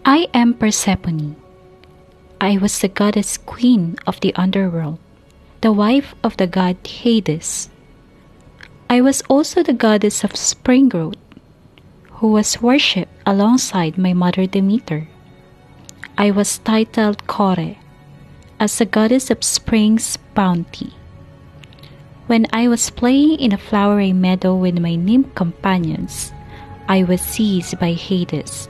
I am Persephone. I was the goddess queen of the underworld, the wife of the god Hades. I was also the goddess of spring growth, who was worshipped alongside my mother Demeter. I was titled Kore, as the goddess of spring's bounty. When I was playing in a flowery meadow with my nymph companions, I was seized by Hades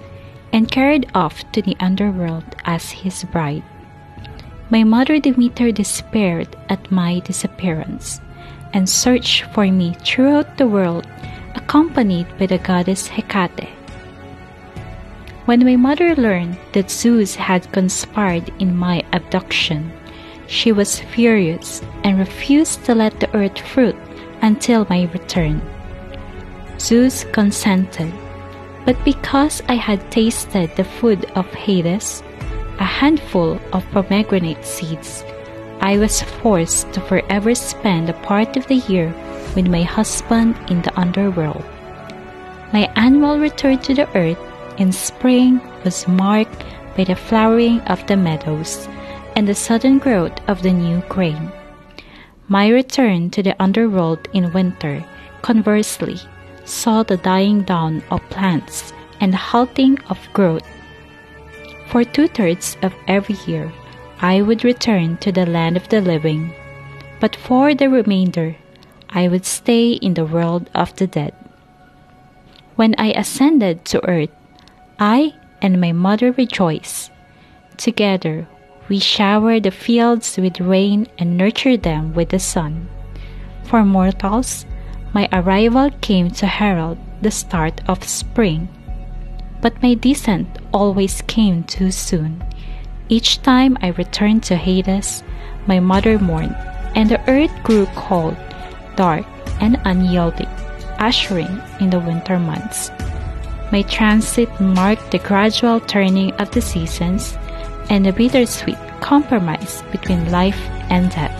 and carried off to the underworld as his bride. My mother Demeter despaired at my disappearance and searched for me throughout the world, accompanied by the goddess Hecate. When my mother learned that Zeus had conspired in my abduction, she was furious and refused to let the earth fruit until my return. Zeus consented, but because I had tasted the food of Hades, a handful of pomegranate seeds, I was forced to forever spend a part of the year with my husband in the underworld. My annual return to the earth in spring was marked by the flowering of the meadows and the sudden growth of the new grain. My return to the underworld in winter, conversely, saw the dying down of plants and the halting of growth. For 2/3 of every year, I would return to the land of the living, but for the remainder, I would stay in the world of the dead. When I ascended to earth, I and my mother rejoiced. Together, we showered the fields with rain and nurtured them with the sun. For mortals, my arrival came to herald the start of spring. But my descent always came too soon. Each time I returned to Hades, my mother mourned, and the earth grew cold, dark, and unyielding, ushering in the winter months. My transit marked the gradual turning of the seasons and the bittersweet compromise between life and death.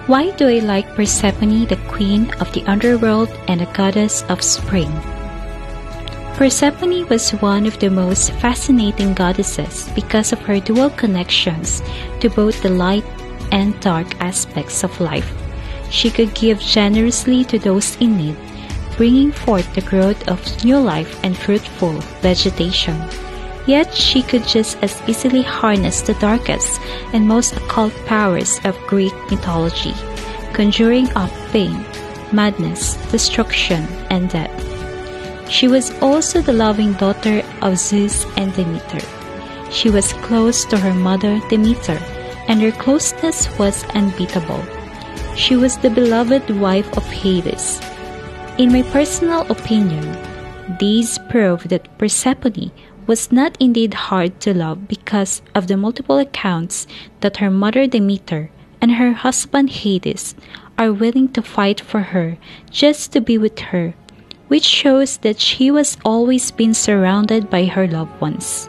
Why do I like Persephone, the queen of the underworld and the goddess of spring? Persephone was one of the most fascinating goddesses because of her dual connections to both the light and dark aspects of life. She could give generously to those in need, bringing forth the growth of new life and fruitful vegetation. Yet she could just as easily harness the darkest and most occult powers of Greek mythology, conjuring up pain, madness, destruction, and death. She was also the loving daughter of Zeus and Demeter. She was close to her mother Demeter, and her closeness was unbeatable. She was the beloved wife of Hades. In my personal opinion, these prove that Persephone was not indeed hard to love because of the multiple accounts that her mother Demeter and her husband Hades are willing to fight for her just to be with her, which shows that she was always been surrounded by her loved ones.